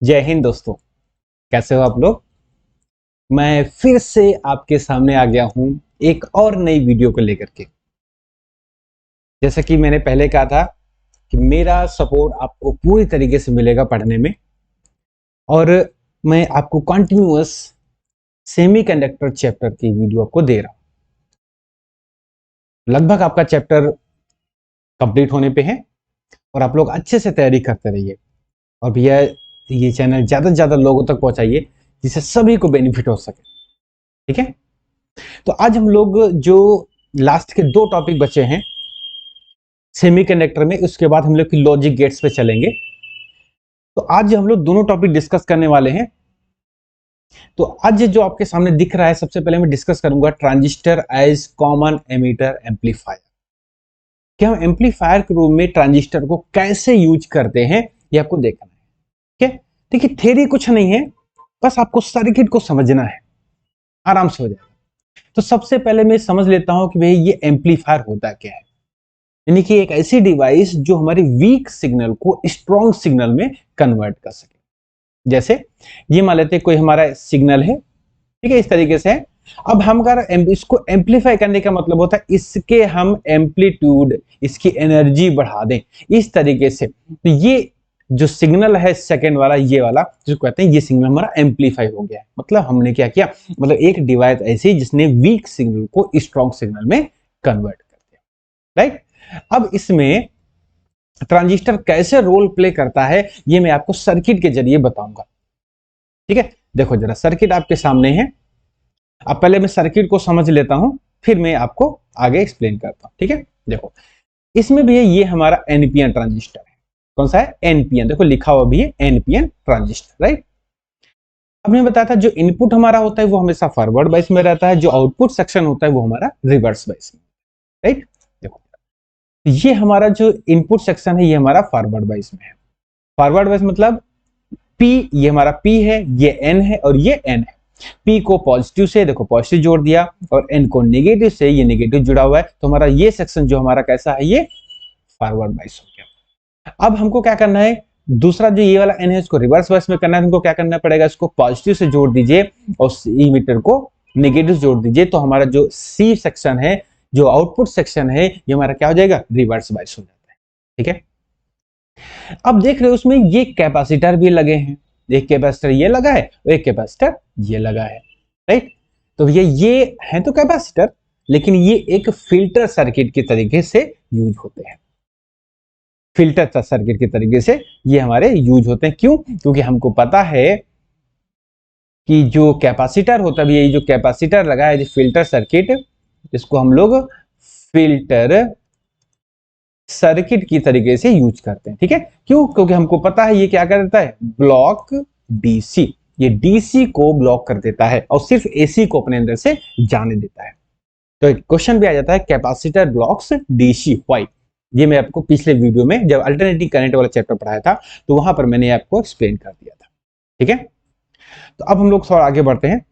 जय हिंद दोस्तों। कैसे हो आप लोग। मैं फिर से आपके सामने आ गया हूं एक और नई वीडियो को लेकर के। जैसा कि मैंने पहले कहा था कि मेरा सपोर्ट आपको पूरी तरीके से मिलेगा पढ़ने में, और मैं आपको कंटिन्यूअस सेमीकंडक्टर चैप्टर की वीडियो आपको दे रहा हूं। लगभग आपका चैप्टर कंप्लीट होने पे है और आप लोग अच्छे से तैयारी करते रहिए। और भैया ये चैनल ज्यादा से ज्यादा लोगों तक पहुंचाइए जिससे सभी को बेनिफिट हो सके। ठीक है, तो आज हम लोग जो लास्ट के दो टॉपिक बचे हैं सेमीकंडक्टर में, उसके बाद हम लोग की लॉजिक गेट्स पे चलेंगे। तो आज हम लोग दोनों टॉपिक डिस्कस करने वाले हैं। तो आज जो आपके सामने दिख रहा है, सबसे पहले मैं डिस्कस करूंगा transistor as common emitter amplifier. कि हम एम्पलीफायर के रूप में ट्रांजिस्टर को कैसे यूज करते हैं ये आपको देखना है। ठीक है, देखिए थ्योरी कुछ नहीं है, बस आपको सर्किट को समझना है, आराम से हो जाएगा। तो सबसे पहले मैं समझ लेता हूं कि भाई ये एम्पलीफायर होता क्या है। यानी कि एक ऐसी डिवाइस जो हमारी वीक सिग्नल को स्ट्रॉन्ग सिग्नल में कन्वर्ट कर सके। जैसे ये मान लेते हैं कोई हमारा सिग्नल है, ठीक है, इस तरीके से है। अब हम अगर इसको एम्पलीफाई करने का मतलब होता है इसके हम एम्पलीट्यूड, इसकी एनर्जी बढ़ा दें इस तरीके से। तो ये जो सिग्नल है सेकंड वाला, ये वाला जिसको कहते हैं, ये सिग्नल हमारा एम्पलीफाई हो गया है। मतलब हमने क्या किया, मतलब एक डिवाइस ऐसी जिसने वीक सिग्नल को स्ट्रॉन्ग सिग्नल में कन्वर्ट कर दिया। राइट, अब इसमें ट्रांजिस्टर कैसे रोल प्ले करता है ये मैं आपको सर्किट के जरिए बताऊंगा। ठीक है, देखो जरा सर्किट आपके सामने है। अब पहले मैं सर्किट को समझ लेता हूं, फिर मैं आपको आगे एक्सप्लेन करता हूं। ठीक है, देखो इसमें भी है, ये हमारा एनपीएन ट्रांजिस्टर है। कौन सा है? एनपीएन। देखो लिखा हुआ भी है एनपीएन ट्रांजिस्टर। राइट, अब मैं बताया था जो इनपुट हमारा होता है वो हमेशा फॉरवर्ड बाइस में रहता है, जो आउटपुट सेक्शन होता है वो हमारा रिवर्स बाइस में। राइट, देखो ये हमारा जो इनपुट सेक्शन है ये हमारा फॉरवर्ड बाइस में है। फॉरवर्ड बाइस मतलब पी, ये हमारा पी है, ये एन है और ये एन है। पी को पॉजिटिव से देखो पॉजिटिव जोड़ दिया और एन को नेगेटिव से ये नेगेटिव जुड़ा हुआ है, तो हमारा ये सेक्शन जो हमारा कैसा है, ये फॉरवर्ड बाइस हो गया। अब हमको क्या करना है, दूसरा जो ये वाला एन है इसको रिवर्स बाइस में करना है। हमको क्या करना पड़ेगा, इसको पॉजिटिव से जोड़ दीजिए और इमीटर को नेगेटिव जोड़ दीजिए, तो हमारा जो सी सेक्शन है, जो आउटपुट सेक्शन है, ये हमारा क्या हो जाएगा, रिवर्स बाइस हो जाता है। ठीक है, अब देख रहे हो उसमें ये कैपेसिटर भी लगे हैं, एक कैपेसिटर ये लगा है और एक कैपेसिटर ये लगा है। राइट, तो ये है तो कैपेसिटर, लेकिन ये एक फिल्टर सर्किट के तरीके से यूज होते हैं। फिल्टर सर्किट के तरीके से ये हमारे यूज होते हैं। क्यों? क्योंकि हमको पता है कि जो कैपेसिटर होता है, ये जो कैपेसिटर लगा है, फिल्टर सर्किट, इसको हम लोग फिल्टर सर्किट की तरीके से यूज करते हैं। ठीक है, क्यों? क्योंकि हमको पता है ये क्या कर देता है, ब्लॉक डीसी, ये डीसी को ब्लॉक कर देता है और सिर्फ एसी को अपने अंदर से जाने देता है। तो क्वेश्चन भी आ जाता है कैपेसिटर ब्लॉक्स डीसी व्हाई। ये मैं आपको पिछले वीडियो में जब अल्टरनेटिव करंट वाला चैप्टर पढ़ाया था तो वहां पर मैंने आपको एक्सप्लेन कर दिया था। ठीक है, तो अब हम लोग थोड़ा आगे बढ़ते हैं।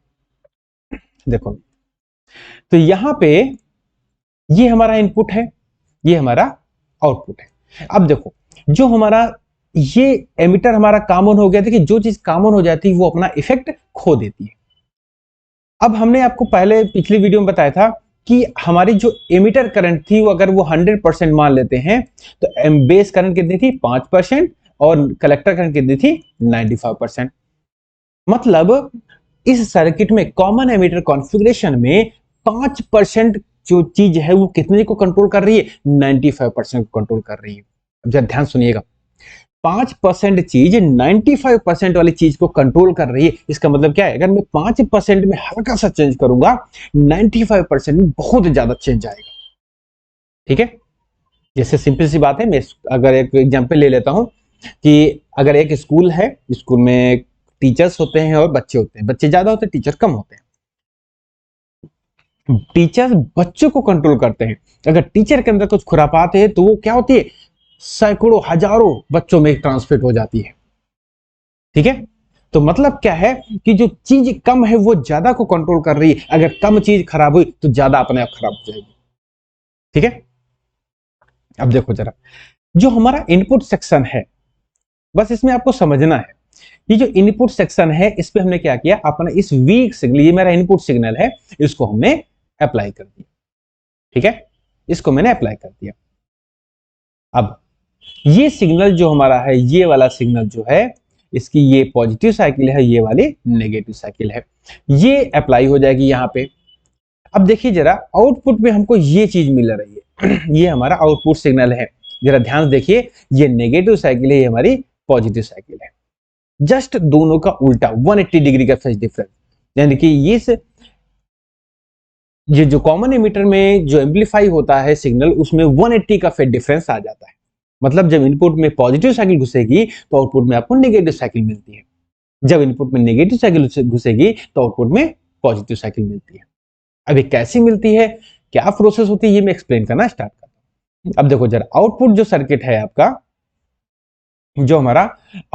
देखो तो यहां पे ये हमारा इनपुट है, ये हमारा आउटपुट है। अब देखो जो हमारा ये एमिटर हमारा कॉमन हो गया, देखिए जो चीज कॉमन हो जाती है वो अपना इफेक्ट खो देती है। अब हमने आपको पहले पिछली वीडियो में बताया था कि हमारी जो एमिटर करंट थी वो अगर वो 100% मान लेते हैं तो बेस करंट कितनी थी, 5%, और कलेक्टर करंट कितनी थी, 95%। मतलब इस सर्किट में कॉमन एमिटर कॉन्फ़िगरेशन में 5% जो चीज है वो कितने को कंट्रोल कर रही है, 95% को कंट्रोल कर रही है। अब जरा ध्यान सुनिएगा, 5% चीज 95% वाली चीज को कंट्रोल कर रही है। इसका मतलब क्या है, अगर मैं 5% में हल्का सा चेंज करूंगा, 95% में बहुत ज्यादा चेंज आएगा। ठीक है, जैसे सिंपल सी बात है, मैं अगर एक एग्जांपल ले लेता हूं कि अगर एक स्कूल है, स्कूल में टीचर्स होते हैं और बच्चे होते हैं, बच्चे ज्यादा होते हैं टीचर कम होते हैं। टीचर बच्चों को कंट्रोल करते हैं, अगर टीचर के अंदर कुछ खुरापात है तो वो क्या होती है, सैकड़ों हजारों बच्चों में ट्रांसमिट हो जाती है। ठीक है, तो मतलब क्या है कि जो चीज कम है वो ज्यादा को कंट्रोल कर रही है, अगर कम चीज खराब हुई तो ज्यादा अपने आप खराब हो जाएगी। ठीक है, अब देखो जरा जो हमारा इनपुट सेक्शन है, बस इसमें आपको समझना है ये जो इनपुट सेक्शन है इस पे हमने क्या किया, अपना इस वीक सिग्नल, ये मेरा इनपुट सिग्नल है, इसको हमने अप्लाई कर दिया। ठीक है, इसको मैंने अप्लाई कर दिया। अब ये सिग्नल जो हमारा है, ये वाला सिग्नल जो है, इसकी ये पॉजिटिव साइकिल है, ये वाली नेगेटिव साइकिल है, ये अप्लाई हो जाएगी यहाँ पे। अब देखिए जरा आउटपुट में हमको ये चीज मिल रही है ये हमारा आउटपुट सिग्नल है, जरा ध्यान से देखिए, ये नेगेटिव साइकिल है, ये हमारी पॉजिटिव साइकिल है, जस्ट दोनों का उल्टा 180 डिग्री का फेज डिफरेंस। यानी कि ये जो कॉमन एमिटर में जो एम्पलीफाई होता है सिग्नल, उसमें 180 का फेज डिफरेंस आ जाता है। मतलब जब इनपुट में पॉजिटिव साइकिल घुसेगी तो आउटपुट में आपको नेगेटिव साइकिल मिलती है, जब इनपुट में नेगेटिव साइकिल घुसेगी तो आउटपुट में पॉजिटिव साइकिल मिलती है। अब ये कैसी मिलती है, क्या प्रोसेस होती है, ये मैं एक्सप्लेन करना स्टार्ट करता हूं। अब देखो जरा, आउटपुट जो सर्किट है आपका, जो हमारा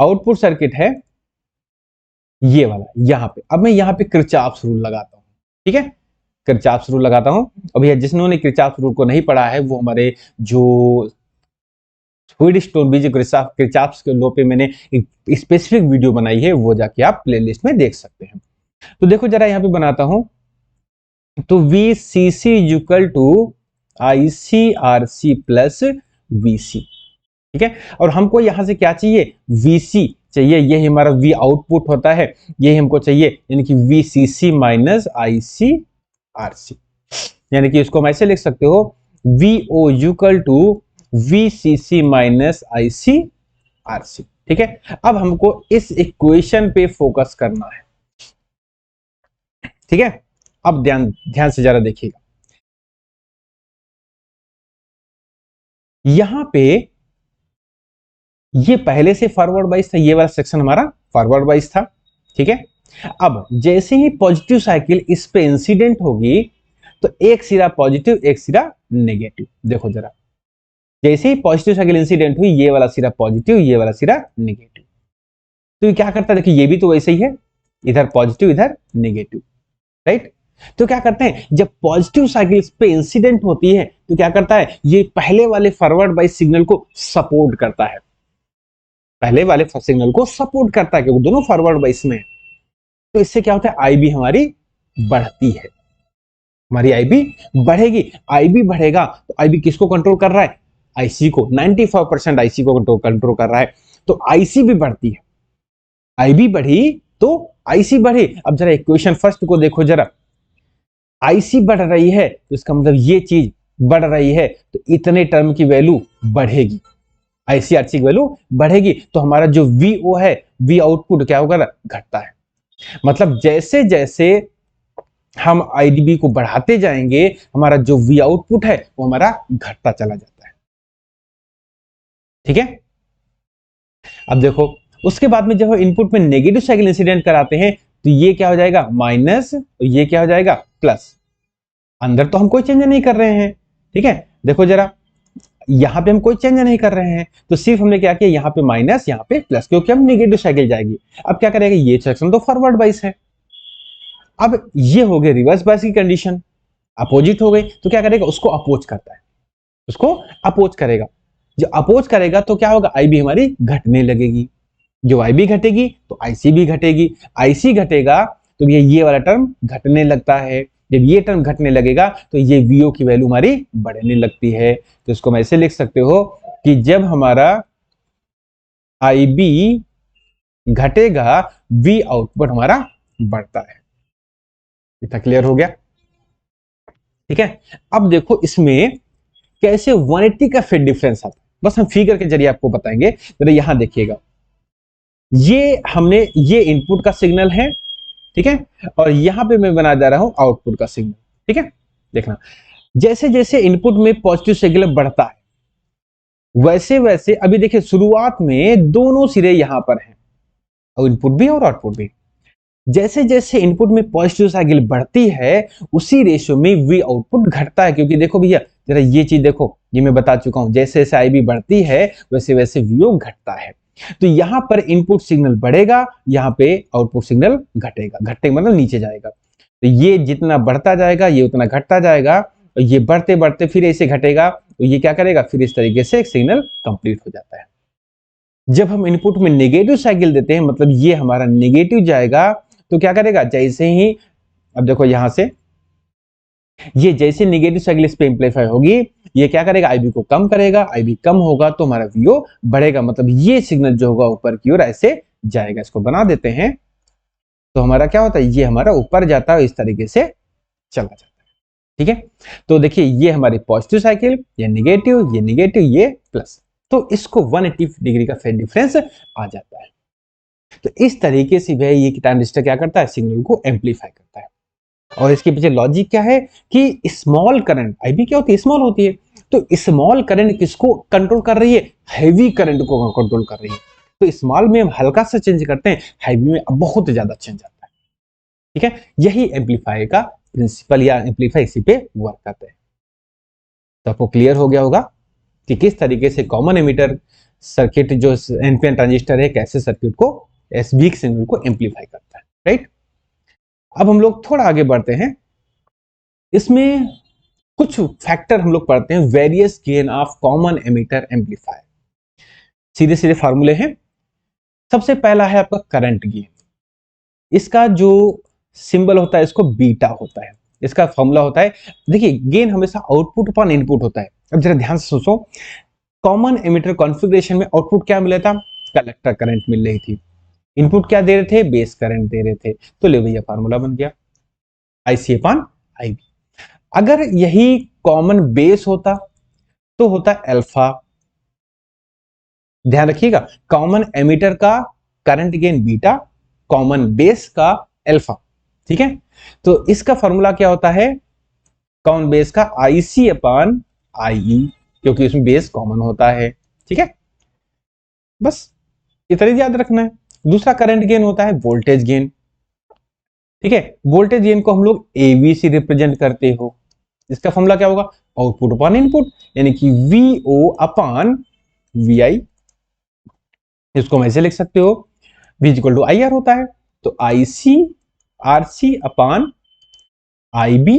आउटपुट सर्किट है ये वाला, यहां पे अब मैं यहाँ पे किरचॉफ्स रूल लगाता हूं। ठीक है, किरचॉफ्स रूल लगाता हूं। अभी जिन्होंने किरचॉफ्स रूल को नहीं पढ़ा है, वो हमारे जो स्वीडिश टोन किरचॉफ्स के लॉ पे मैंने एक स्पेसिफिक वीडियो बनाई है, वो जाके आप प्लेलिस्ट में देख सकते हैं। तो देखो जरा यहाँ पे बनाता हूं, तो VCC equal to ICRC plus VC। ठीक है, और हमको यहां से क्या चाहिए, VC चाहिए, ये हमारा V आउटपुट होता है, ये हमको चाहिए, यानी कि VCC माइनस ICRC। यानी कि इसको हम ऐसे लिख सकते हो, VO equal to VCC minus ICRC। ठीक है, अब हमको इस इक्वेशन पे फोकस करना है। ठीक है, अब ध्यान से जरा देखिएगा, यहां पे ये पहले से फॉरवर्ड बाइस था, ये वाला सेक्शन हमारा फॉरवर्ड बाइस था। ठीक है, अब जैसे ही पॉजिटिव साइकिल इस पे इंसिडेंट होगी तो एक सिरा पॉजिटिव एक सिरा नेगेटिव। देखो जरा, जैसे ही पॉजिटिव साइकिल इंसिडेंट हुई, ये वाला सिरा पॉजिटिव, ये वाला सिरा नेगेटिव। तो ये क्या करता है, देखिए ये भी तो वैसे ही है, इधर पॉजिटिव इधर नेगेटिव, राइट। तो क्या करते हैं, जब पॉजिटिव साइकिल इस पे इंसिडेंट होती है तो क्या करता है, ये पहले वाले फॉरवर्ड बाइस सिग्नल को सपोर्ट करता है, पहले वाले सिग्नल को सपोर्ट करता है, क्योंकि दोनों फॉरवर्ड बाइस में। तो इससे क्या होता है, आईबी हमारी बढ़ती है, हमारी आईबी बढ़ेगी। आईबी बढ़ेगा तो आईबी किसको कंट्रोल कर रहा है, आईसी को। 95% आईसी को कंट्रोल कर रहा है, तो आईसी भी बढ़ती है। आईबी बढ़ी तो आईसी बढ़ी। अब जरा इक्वेशन फर्स्ट को देखो जरा, आईसी बढ़ रही है तो इसका मतलब ये चीज बढ़ रही है, तो इतने टर्म की वैल्यू बढ़ेगी, आईसीआरसी की वैल्यू बढ़ेगी। तो हमारा जो वीओ है, वी आउटपुट क्या होगा, घटता है। मतलब जैसे जैसे हम आईडीबी को बढ़ाते जाएंगे, हमारा जो वी आउटपुट है वो हमारा घटता चला जाता है। ठीक है, अब देखो उसके बाद में जब इनपुट में नेगेटिव साइकिल इंसिडेंट कराते हैं तो ये क्या हो जाएगा, माइनस, और ये क्या हो जाएगा, प्लस। अंदर तो हम कोई चेंज नहीं कर रहे हैं। ठीक है, देखो जरा, यहां पे हम कोई चेंज नहीं कर रहे हैं, तो सिर्फ हमने क्या किया, यहां पे माइनस यहां पे प्लस, क्योंकि हम नेगेटिव साइकिल जाएगी। अब क्या करेगा, ये सेक्शन तो फॉरवर्ड बाइस है, अब ये हो गए रिवर्स बाइस की कंडीशन, अपोजिट हो गई, तो क्या करेगा, उसको अपोज करता है, उसको अपोज करेगा। जो अपोज करेगा तो क्या होगा, आईबी हमारी घटने लगेगी। जो आईबी घटेगी तो आईसी भी घटेगी। आईसी घटेगा तो ये वाला टर्म घटने लगता है। जब ये टर्म घटने लगेगा तो ये वीओ की वैल्यू हमारी बढ़ने लगती है। तो इसको हम ऐसे लिख सकते हो कि जब हमारा आईबी घटेगा, वी आउटपुट हमारा बढ़ता है। इतना क्लियर हो गया। ठीक है, अब देखो इसमें कैसे 180 का फेज डिफरेंस आता है, बस हम फिगर के जरिए आपको बताएंगे। जरा यहां देखिएगा, ये इनपुट का सिग्नल है, ठीक है, और यहां पे मैं बना जा रहा हूं आउटपुट का सिग्नल। ठीक है, देखना जैसे जैसे इनपुट में पॉजिटिव सिग्नल बढ़ता है, वैसे वैसे अभी देखिए शुरुआत में दोनों सिरे यहां पर हैं, और इनपुट भी और आउटपुट भी। जैसे जैसे इनपुट में पॉजिटिव साइकिल बढ़ती है, उसी रेशियो में वी आउटपुट घटता है। क्योंकि देखो भैया जरा ये चीज देखो, ये मैं बता चुका हूं, जैसे जैसे आईबी बढ़ती है वैसे वैसे वीओ घटता है। तो यहां पर इनपुट सिग्नल बढ़ेगा, यहां पे आउटपुट सिग्नल घटेगा। घटने मतलब नीचे जाएगा। तो ये जितना बढ़ता जाएगा ये उतना घटता जाएगा, और ये बढ़ते बढ़ते फिर ऐसे घटेगा, तो ये क्या करेगा, फिर इस तरीके से एक सिग्नल कंप्लीट हो जाता है। जब हम इनपुट में नेगेटिव साइकिल देते हैं, मतलब ये हमारा नेगेटिव जाएगा, तो क्या करेगा, जैसे ही, अब देखो यहां से ये जैसे नेगेटिव साइकिल इस पे एम्पलीफाई होगी, ये क्या करेगा, आईबी को कम करेगा, आईबी कम होगा तो हमारा वीओ बढ़ेगा, मतलब ये सिग्नल जो होगा ऊपर की ओर ऐसे जाएगा। इसको बना देते हैं, तो हमारा क्या होता है, ये हमारा ऊपर जाता है, इस तरीके से चला जाता है। ठीक है, तो देखिए ये हमारी पॉजिटिव साइकिल, ये नेगेटिव, ये प्लस, तो इसको 180 डिग्री का फेज डिफरेंस आ जाता है। तो इस तरीके से भी ये ट्रांजिस्टर क्या करता है, सिग्नल को एम्पलीफाई करता है। और इसके पीछे लॉजिक क्या है कि स्मॉल करंट, आईबी क्या होती है, स्मॉल होती है, तो स्मॉल करंट किसको कंट्रोल कर रही है, हैवी करंट को कंट्रोल कर रही है। तो स्मॉल में हम हल्का सा चेंज करते हैं, हैवी में अब बहुत ज्यादा चेंज आता है। ठीक है, यही एम्पलीफायर का प्रिंसिपल या एम्पलीफायर इसी पे वर्क करते हैं। तो आपको क्लियर हो गया होगा कि किस तरीके से कॉमन एमिटर सर्किट जो एनपीएन ट्रांजिस्टर है, कैसे सर्किट को वीक सिग्नल को एम्पलीफाई करता है। राइट, अब हम लोग थोड़ा आगे बढ़ते हैं, इसमें कुछ फैक्टर हम लोग पढ़ते हैं, various gain of common emitter amplifier. सीधे सीधे फार्मूले हैं। सबसे पहला है आपका करंट गेन, इसका जो सिंबल होता है इसको बीटा होता है, इसका फॉर्मूला होता है, देखिए गेन हमेशा आउटपुट अपॉन इनपुट होता है। अब जरा ध्यान से सोचो, कॉमन एमिटर कॉन्फ़िगरेशन में आउटपुट क्या मिला था, कलेक्टर करंट मिल रही थी, इनपुट क्या दे रहे थे, बेस करंट दे रहे थे, तो ले भैया फार्मूला बन गया आईसी अपॉन आईबी। अगर यही कॉमन बेस होता तो होता अल्फा, ध्यान रखिएगा, कॉमन एमिटर का current gain beta, common base का अल्फा। ठीक है, तो इसका फॉर्मूला क्या होता है, कॉमन बेस का आईसी अपॉन आईई, क्योंकि इसमें बेस कॉमन होता है। ठीक है, बस इतना ही याद रखना है। दूसरा करंट गेन होता है वोल्टेज गेन। ठीक है, वोल्टेज गेन को हम लोग एवी से रिप्रेजेंट करते हो, इसका फॉर्मूला क्या होगा, आउटपुट अपॉन इनपुट, यानी कि वीओ अपॉन वीआई। इसको हम ऐसे लिख सकते हो, V equal to I R होता है, तो I C R C upon I B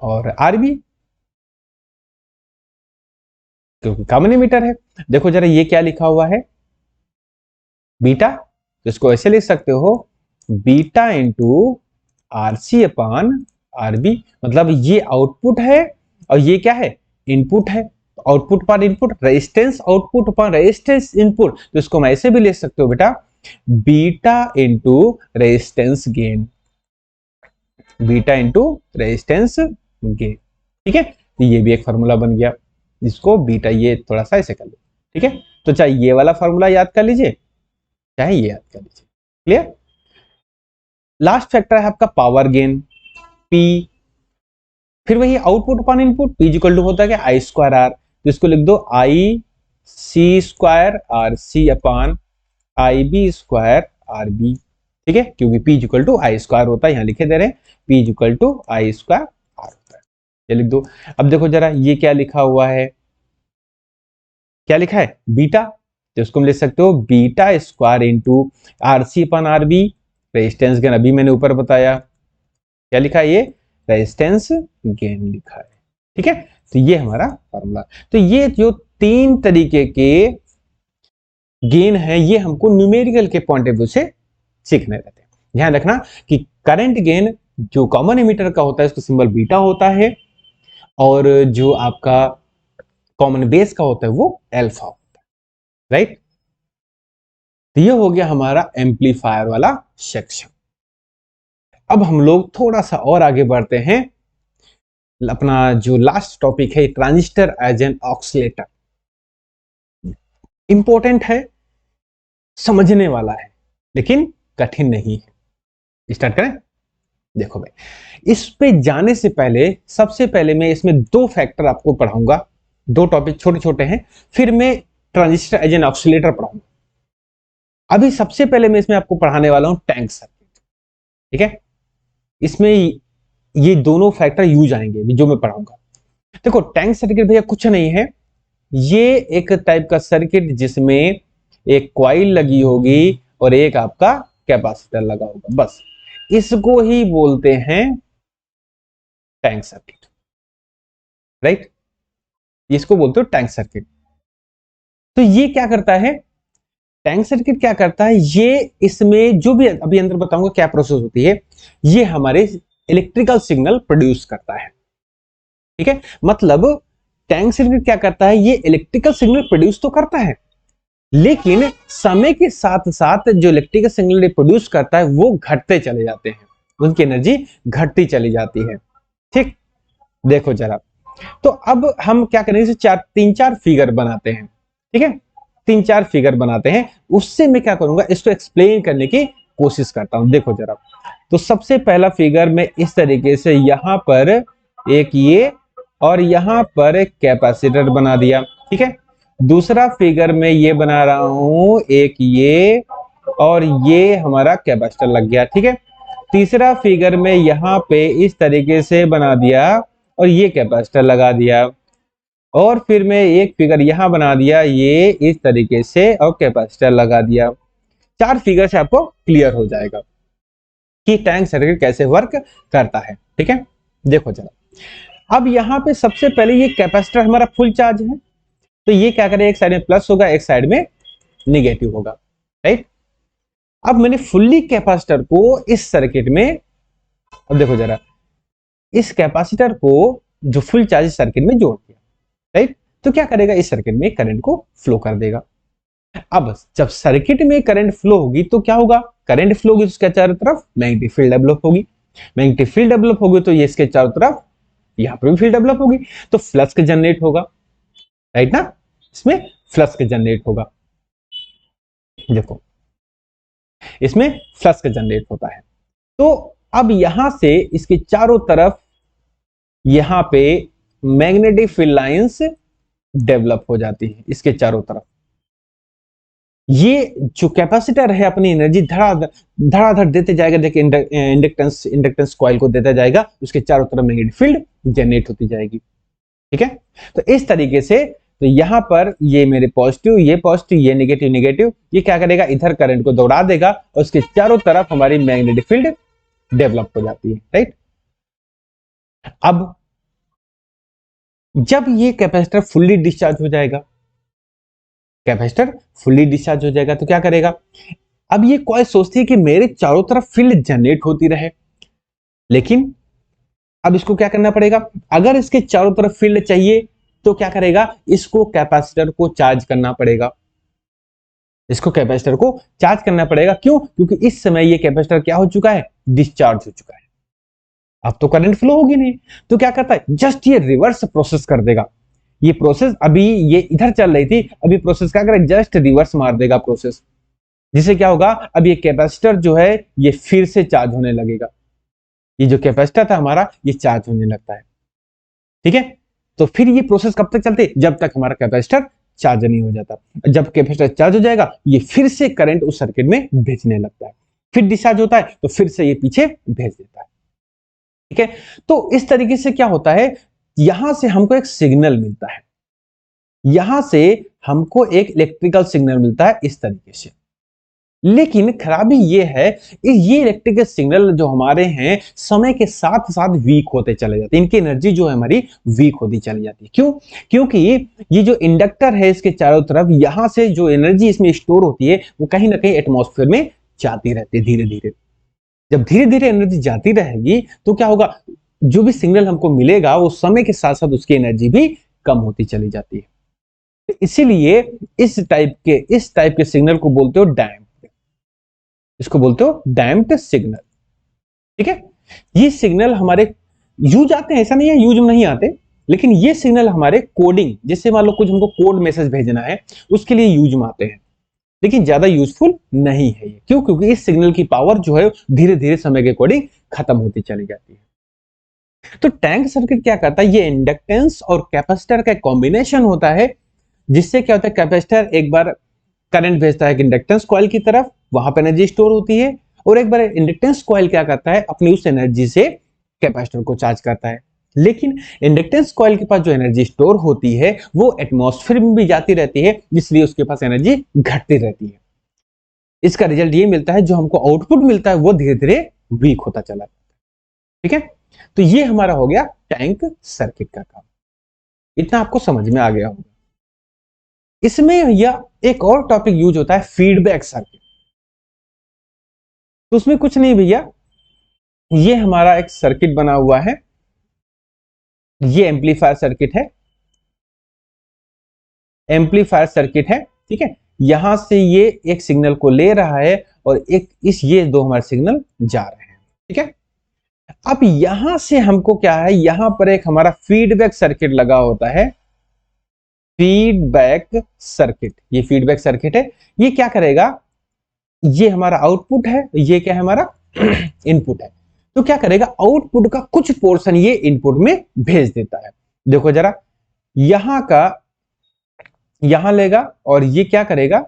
और आर बी, क्योंकि कॉमन एमिटर है। देखो जरा ये क्या लिखा हुआ है, बीटा, तो इसको ऐसे लिख सकते हो, beta into R C upon R B, मतलब ये आउटपुट है और ये क्या है, इनपुट है। आउटपुट पर input, resistance output upon resistance input, तो इसको हम ऐसे भी ले सकते हो बेटा, beta into resistance gain, beta into resistance gain. ठीक है, तो ये भी एक फॉर्मूला बन गया, जिसको बीटा, ये थोड़ा सा ऐसे कर लो। ठीक है, तो चाहे ये वाला फॉर्मूला याद कर लीजिए, चाहे ये याद कर लीजिए। क्लियर। लास्ट फैक्टर है आपका पावर गेन, पी, फिर वही output upon input, P equal to होता है क्या, आई स्क्वायर आर, तो इसको लिख दो I C square R C upon I B square R B. ठीक है, क्योंकि P equal to I square होता है, यहां लिखे दे रहे हैं P equal to I square R होता है, ये लिख दो। अब देखो जरा ये क्या लिखा हुआ है, क्या लिखा है, बीटा, तो इसको हम लिख सकते हो beta square into R C upon R B, resistance gain अभी मैंने ऊपर बताया, क्या लिखा है, ये रेजिस्टेंस गेन लिखा है। ठीक है, तो ये हमारा फॉर्मूला। तो ये जो तीन तरीके के गेन है, ये हमको न्यूमेरिकल के पॉइंट ऑफ व्यू से सीखने रहते हैं। ध्यान रखना कि करंट गेन जो कॉमन एमिटर का होता है इसका सिंबल बीटा होता है, और जो आपका कॉमन बेस का होता है वो अल्फा होता है। राइट, तो ये हो गया हमारा एम्पलीफायर वाला सेक्शन। अब हम लोग थोड़ा सा और आगे बढ़ते हैं, अपना जो लास्ट टॉपिक है, transistor as an oscillator. Important है, समझने वाला है, लेकिन कठिन नहीं है। स्टार्ट करें। देखो भाई, इस पे जाने से पहले सबसे पहले मैं इसमें दो फैक्टर आपको पढ़ाऊंगा, दो टॉपिक छोटे छोटे हैं, फिर मैं ट्रांजिस्टर एज एन ऑक्सीलेटर पढ़ाऊंगा। अभी सबसे पहले मैं इसमें आपको पढ़ाने वाला हूं टैंक सर्किट। ठीक है, इसमें ये दोनों फैक्टर यूज आएंगे जो मैं पढ़ाऊंगा। देखो टैंक सर्किट भैया कुछ नहीं है, ये एक टाइप का सर्किट जिसमें एक कॉइल लगी होगी और एक आपका कैपेसिटर लगा होगा, बस इसको ही बोलते हैं टैंक सर्किट। राइट, इसको बोलते हो टैंक सर्किट। तो ये क्या करता है, टैंक सर्किट क्या करता है, ये इसमें जो भी अभी अंदर बताऊंगा क्या प्रोसेस होती है, ये हमारे इलेक्ट्रिकल सिग्नल प्रोड्यूस करता है। ठीक है, मतलब टैंक सर्किट क्या करता है, ये इलेक्ट्रिकल सिग्नल प्रोड्यूस तो करता है, लेकिन समय के साथ साथ जो इलेक्ट्रिकल सिग्नल प्रोड्यूस करता है वो घटते चले जाते हैं, उनकी एनर्जी घटती चली जाती है। ठीक, देखो जरा, तो अब हम क्या करेंगे, तीन चार फिगर बनाते हैं। ठीक है, तीन चार फिगर बनाते हैं, उससे मैं क्या करूंगा, इसको एक्सप्लेन करने की कोशिश करता हूं। देखो जरा, तो सबसे पहला फिगर मैं इस तरीके से यहां पर एक ये और यहां पर एक कैपेसिटर बना दिया। ठीक है, दूसरा फिगर में ये बना रहा हूं, एक ये और ये हमारा कैपेसिटर लग गया। ठीक है, तीसरा फिगर में यहां पे इस तरीके से बना दिया और ये कैपेसिटर लगा दिया, और फिर मैं एक फिगर यहां बना दिया ये इस तरीके से और कैपेसिटर लगा दिया। चार फिगर से आपको क्लियर हो जाएगा कि टैंक सर्किट कैसे वर्क करता है। ठीक है, देखो जरा, अब यहां पे सबसे पहले ये कैपेसिटर हमारा फुल चार्ज है, तो ये क्या करें, एक साइड में प्लस होगा, एक साइड में निगेटिव होगा। राइट, अब मैंने फुल्ली कैपेसिटर को इस सर्किट में, अब देखो जरा, इस कैपेसिटर को जो फुल चार्ज सर्किट में जोड़ दिया। राइट, तो क्या करेगा, इस सर्किट में करंट को फ्लो कर देगा। अब जब सर्किट में करंट फ्लो होगी तो क्या होगा, करंट फ्लो होगी तो उसके चारों तरफ मैग्नेटिक फील्ड डेवलप होगी, मैग्नेटिक फील्ड डेवलप होगी तो ये इसके चारों तरफ यहां पर भी फील्ड डेवलप होगी, तो फ्लक्स जनरेट होगा। राइट ना, इसमें फ्लक्स जनरेट होगा। देखो, इसमें फ्लक्स जनरेट होता है। तो अब यहां से इसके चारों तरफ यहां पे मैग्नेटिक फील्ड लाइंस डेवलप हो जाती है इसके चारों तरफ। ये जो कैपेसिटर है अपनी एनर्जी धड़ाधड़ धड़ाधड़ देते जाएगा। देखिए, इंडक्टेंस इंडक्टेंस कॉइल को देता जाएगा, उसके चारों तरफ मैग्नेटिक फील्ड जनरेट होती जाएगी। ठीक है, तो इस तरीके से, तो यहां पर ये मेरे पॉजिटिव, ये नेगेटिव नेगेटिव, ये क्या करेगा, इधर करंट को दौड़ा देगा और उसके चारों तरफ हमारी मैग्नेटिक फील्ड डेवलप हो जाती है। राइट, अब जब ये कैपेसिटर फुल्ली डिस्चार्ज हो जाएगा, कैपेसिटर फुल्ली डिस्चार्ज हो जाएगा तो क्या करेगा, अब ये कॉइल सोचती है कि मेरे चारों तरफ फील्ड जनरेट होती रहे, लेकिन अब इसको क्या करना पड़ेगा, अगर इसके चारों तरफ फील्ड चाहिए तो क्या करेगा, इसको कैपेसिटर को चार्ज करना पड़ेगा। इसको कैपेसिटर को चार्ज करना पड़ेगा, क्यों, क्योंकि इस समय ये कैपेसिटर क्या हो चुका है, डिस्चार्ज हो चुका है। अब तो करंट फ्लो होगी नहीं, तो क्या करता है, जस्ट ये रिवर्स प्रोसेस कर देगा। ये प्रोसेस अभी ये इधर चल रही थी, अभी प्रोसेस क्या करे, जस्ट रिवर्स मार देगा प्रोसेस, जिससे क्या होगा, अब ये कैपेसिटर जो है ये फिर से चार्ज होने लगेगा। ये जो कैपेसिटर था हमारा ये चार्ज होने लगता है। ठीक है, तो फिर ये प्रोसेस कब तक चलती, जब तक हमारा कैपेसिटर चार्ज नहीं हो जाता। जब कैपेसिटर चार्ज हो जाएगा ये फिर से करंट उस सर्किट में भेजने लगता है, फिर डिस्चार्ज होता है तो फिर से ये पीछे भेज देता है। ठीक है, तो इस तरीके से क्या होता है, यहां से हमको एक सिग्नल मिलता है, यहां से हमको एक इलेक्ट्रिकल सिग्नल मिलता है इस तरीके से। लेकिन खराबी ये है, ये इलेक्ट्रिकल सिग्नल जो हमारे हैं समय के साथ साथ वीक होते चले जाते हैं, इनकी एनर्जी जो है हमारी वीक होती चली जाती है। क्यों, क्योंकि ये जो इंडक्टर है इसके चारों तरफ यहां से जो एनर्जी इसमें स्टोर होती है वो कहीं ना कहीं एटमॉस्फेयर में जाती रहती है धीरे धीरे। जब धीरे धीरे एनर्जी जाती रहेगी तो क्या होगा, जो भी सिग्नल हमको मिलेगा वो समय के साथ साथ उसकी एनर्जी भी कम होती चली जाती है। इसीलिए इस टाइप के सिग्नल को बोलते हो डैम्प, इसको बोलते हो डैम्प्ड सिग्नल। ठीक है, ये सिग्नल हमारे यूज आते हैं, ऐसा नहीं है यूज नहीं आते, लेकिन ये सिग्नल हमारे कोडिंग, जैसे मान लो कुछ हमको कोड मैसेज भेजना है उसके लिए यूज में आते हैं, लेकिन ज्यादा यूजफुल नहीं है ये। क्यों, क्योंकि इस सिग्नल की पावर जो है धीरे धीरे समय के अकॉर्डिंग खत्म होती चली जाती है। तो टैंक सर्किट क्या करता है, ये इंडक्टेंस और कैपेसिटर का कॉम्बिनेशन होता है, जिससे क्या होता है, कैपेसिटर एक बार करंट भेजता है इंडक्टेंस कॉइल की तरफ, वहां पर एनर्जी स्टोर होती है, और एक बार इंडक्टेंस कॉइल क्या करता है, अपनी उस एनर्जी से कैपेसिटर को चार्ज करता है। लेकिन इंडक्टेंस कॉइल के पास जो एनर्जी स्टोर होती है वो एटमॉस्फेयर में भी जाती रहती है, इसलिए उसके पास एनर्जी घटती रहती है। इसका रिजल्ट ये मिलता है, जो हमको आउटपुट मिलता है वो धीरे धीरे वीक होता चला जाता है। ठीक है, तो ये हमारा हो गया टैंक सर्किट का काम। इतना आपको समझ में आ गया होगा। इसमें भैया एक और टॉपिक यूज होता है, फीडबैक सर्किट। तो उसमें कुछ नहीं भैया, ये हमारा एक सर्किट बना हुआ है, ये एम्पलीफायर सर्किट है, एम्पलीफायर सर्किट है, ठीक है। यहां से ये एक सिग्नल को ले रहा है और एक इस ये दो हमारे सिग्नल जा रहे हैं, ठीक है। अब यहां से हमको क्या है, यहां पर एक हमारा फीडबैक सर्किट लगा होता है, फीडबैक सर्किट। ये फीडबैक सर्किट है, ये क्या करेगा, ये हमारा आउटपुट है, ये क्या है हमारा इनपुट है। तो क्या करेगा, आउटपुट का कुछ पोर्शन ये इनपुट में भेज देता है। देखो जरा, यहां का यहां लेगा और ये क्या करेगा,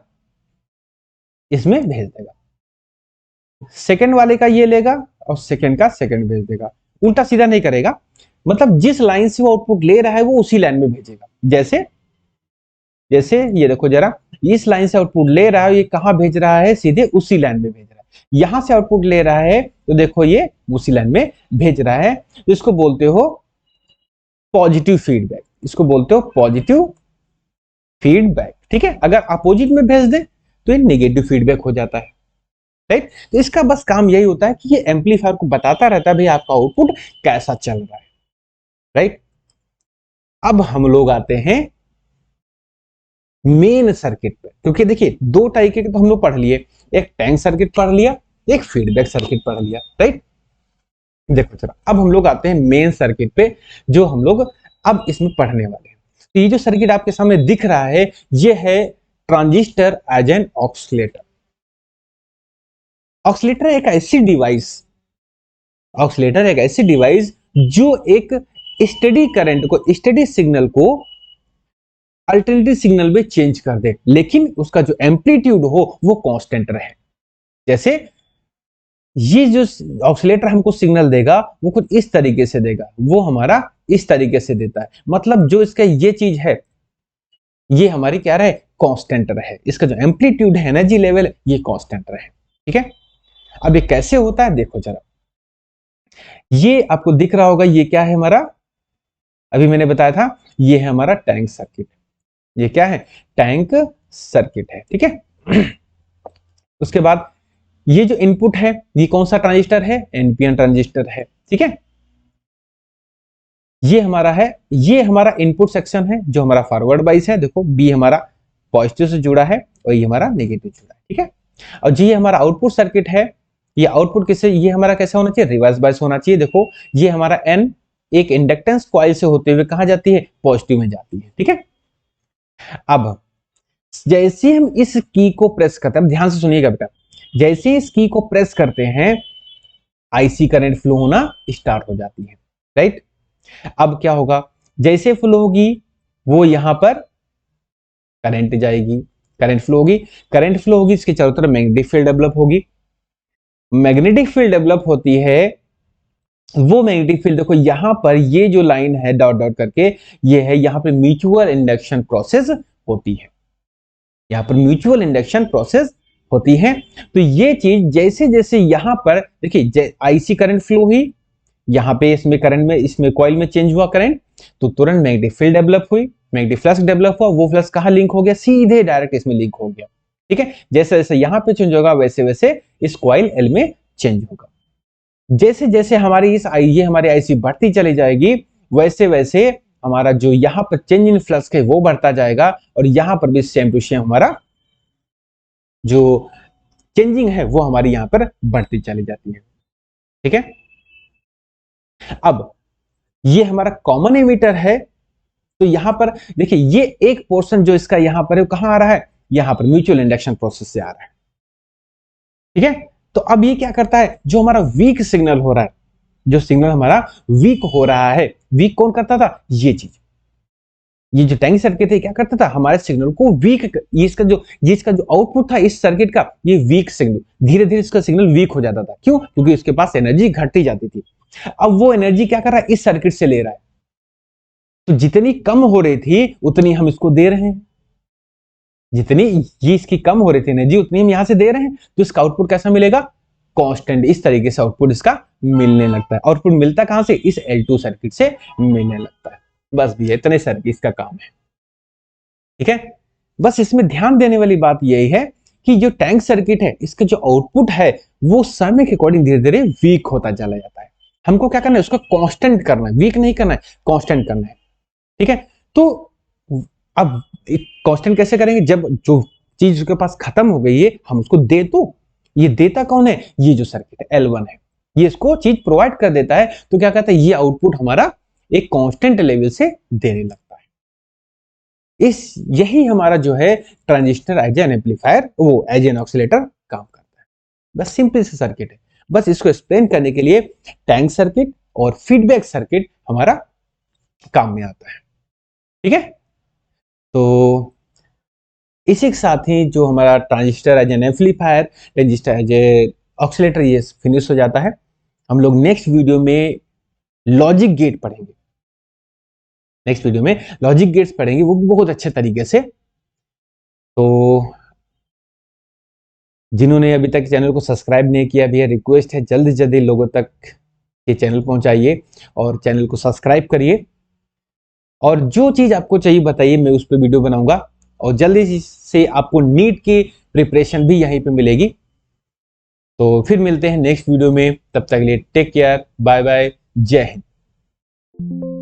इसमें भेज देगा। सेकंड वाले का ये लेगा और सेकंड का सेकंड भेज देगा, उल्टा सीधा नहीं करेगा। मतलब जिस लाइन से वो आउटपुट ले रहा है वो उसी लाइन में भेजेगा। जैसे जैसे ये देखो जरा, इस लाइन से आउटपुट ले रहा है, ये कहां भेज रहा है, सीधे उसी लाइन में भेज रहा है। यहां से आउटपुट ले रहा है तो देखो ये उसी लाइन में भेज रहा है। तो इसको बोलते हो पॉजिटिव फीडबैक, इसको बोलते हो पॉजिटिव फीडबैक, ठीक है। अगर अपोजिट में भेज दे तो ये नेगेटिव फीडबैक हो जाता है, राइट। तो इसका बस काम यही होता है कि ये एम्पलीफायर को बताता रहता है भाई आपका आउटपुट कैसा चल रहा है, राइट। अब हम लोग आते हैं मेन सर्किट पे, क्योंकि देखिए दो टाइप के तो हम लोग पढ़ लिए, एक टैंक सर्किट पढ़ लिया, एक फीडबैक सर्किट पढ़ लिया, राइट। देखो जरा, अब हम लोग आते हैं मेन सर्किट पे, जो हम लोग अब इसमें पढ़ने वाले हैं। तो ये जो सर्किट आपके सामने दिख रहा है, ये है transistor as an oscillator. Oscillator एक ऐसी डिवाइस, ऑक्सीलेटर एक ऐसी डिवाइस जो एक स्टेडी करंट को, स्टेडी सिग्नल को अल्टरनेटिव सिग्नल में चेंज कर दे, लेकिन उसका जो एम्पलीट्यूड हो वो कांस्टेंट रहे। जैसे ये जो ऑक्सीलेटर हमको सिग्नल देगा वो कुछ इस तरीके से देगा, वो हमारा इस तरीके से देता है। मतलब जो इसका ये चीज है, ये हमारी क्या रहे, कांस्टेंट रहे। इसका जो एम्पलीट्यूड है, एनर्जी लेवल, ये कांस्टेंट रहे, ठीक है। अब ये कैसे होता है, देखो जरा, ये आपको दिख रहा होगा, ये क्या है हमारा, अभी मैंने बताया था, ये है हमारा टैंक सर्किट। ये क्या है, टैंक सर्किट है, ठीक है। उसके बाद ये जो इनपुट है, ये कौन सा ट्रांजिस्टर है, एनपीएन ट्रांजिस्टर है, ठीक है। ये हमारा है, ये हमारा इनपुट सेक्शन है जो हमारा फॉरवर्ड बाइस है। देखो बी हमारा पॉजिटिव से जुड़ा है और ये हमारा नेगेटिव जुड़ा है, ठीक है। और जी ये हमारा आउटपुट सर्किट है, ये आउटपुट किससे, ये हमारा कैसा होना चाहिए, रिवर्स बाइस होना चाहिए। देखो ये हमारा एन एक इंडक्टेंस कॉइल से होते हुए कहां जाती है, पॉजिटिव में जाती है, ठीक है। अब जैसे हम इस की को प्रेस करते हैं, ध्यान से सुनिएगा बेटा, जैसे इस की को प्रेस करते हैं आईसी करंट फ्लो होना स्टार्ट हो जाती है, राइट। अब क्या होगा, जैसे फ्लो होगी वो यहां पर करंट जाएगी, करंट फ्लो होगी, करंट फ्लो होगी, इसके चारों तरफ मैग्नेटिक फील्ड डेवलप होगी। मैग्नेटिक फील्ड डेवलप होती है, वो मैग्नेटिक फील्ड देखो यहां पर ये जो लाइन है डॉट डॉट करके, ये है, यहां पर म्यूचुअल इंडक्शन प्रोसेस होती है, यहां पर म्यूचुअल इंडक्शन प्रोसेस होती है। तो ये चीज जैसे जैसे यहां पर देखिए आईसी करंट फ्लो हुई, यहां पे इसमें करंट में, इसमें कॉइल में चेंज हुआ करंट, तो तुरंत मैग्नेटिक फील्ड डेवलप हुई, मैग्नेटिक फ्लक्स डेवलप हुआ, वो फ्लक्स कहां लिंक हो गया, सीधे डायरेक्ट इसमें लिंक हो गया, ठीक है। जैसे जैसे यहां पे चेंज होगा वैसे वैसे इस कॉइल एल में चेंज होगा। जैसे जैसे हमारी इस ये हमारी आईसी बढ़ती चली जाएगी, वैसे वैसे हमारा जो यहाँ पर चेंज इन फ्लक्स है वो बढ़ता जाएगा, और यहां पर भी सेम टू सेम हमारा जो चेंजिंग है वो हमारी यहां पर बढ़ती चली जाती है, ठीक है। अब ये हमारा कॉमन एमीटर है, तो यहां पर देखिए ये एक पोर्शन जो इसका यहां पर है कहां आ रहा है, यहां पर म्यूचुअल इंडक्शन प्रोसेस से आ रहा है, ठीक है। तो अब ये क्या करता है, जो हमारा वीक सिग्नल हो रहा है, जो सिग्नल हमारा वीक हो रहा है, वीक कौन करता था, ये चीज, ये जो टैंक सर्किट है क्या करता था, हमारे सिग्नल को वीक, ये इसका जो आउटपुट था इस सर्किट का, ये वीक सिग्नल, धीरे धीरे इसका सिग्नल वीक हो जाता था। क्यों, क्योंकि उसके पास एनर्जी घटती जाती थी। अब वो एनर्जी क्या कर रहा है, इस सर्किट से ले रहा है, तो जितनी कम हो रही थी उतनी हम इसको दे रहे हैं, जितनी ये इसकी कम हो रही थी एनर्जी उतनी हम यहां से दे रहे हैं, तो इसका आउटपुट कैसा मिलेगा, कांस्टेंट। इस तरीके से आउटपुट इसका मिलने लगता है। आउटपुट मिलता कहां से, इस L2 सर्किट से मिलने लगता है। बस भी इतने सर्किट इसका काम है, ठीक है। बस इसमें ध्यान देने वाली बात यही है कि जो टैंक सर्किट है इसका जो आउटपुट है वो समय के अकॉर्डिंग धीरे धीरे वीक होता चला जाता है। हमको क्या करना है, उसको कांस्टेंट करना है, वीक नहीं करना है, कांस्टेंट करना है। ठीक है, तो अब कांस्टेंट कैसे करेंगे, जब जो चीज उसके पास खत्म हो गई है हम उसको दे तो, ये देता कौन है, ये जो सर्किट है L1 है, ये इसको चीज प्रोवाइड कर देता है। तो क्या कहता है, ये आउटपुट हमारा एक कांस्टेंट लेवल से देने लगता है। यही हमारा जो है ट्रांजिस्टर एज एन एम्पलीफायर, वो एज एन ऑक्सीलेटर काम करता है। बस सिंपल सा सर्किट है। बस इसको एक्सप्लेन करने के लिए टैंक सर्किट और फीडबैक सर्किट हमारा काम में आता है। ठीक है, तो इसी के साथ ही जो हमारा transistor as an amplifier, transistor as a oscillator, ये फिनिश हो जाता है। हम लोग नेक्स्ट वीडियो में लॉजिक गेट पढ़ेंगे। नेक्स्ट वीडियो में लॉजिक गेट्स पढ़ेंगे, वो भी बहुत अच्छे तरीके से। तो जिन्होंने अभी तक चैनल को सब्सक्राइब नहीं किया, भैया रिक्वेस्ट है जल्दी से जल्दी लोगों तक ये चैनल पहुंचाइए और चैनल को सब्सक्राइब करिए। और जो चीज आपको चाहिए बताइए, मैं उस पर वीडियो बनाऊंगा। और जल्दी से आपको नीट की प्रिपरेशन भी यहीं पे मिलेगी। तो फिर मिलते हैं नेक्स्ट वीडियो में, तब तक के लिए टेक केयर, बाय बाय, जय हिंद।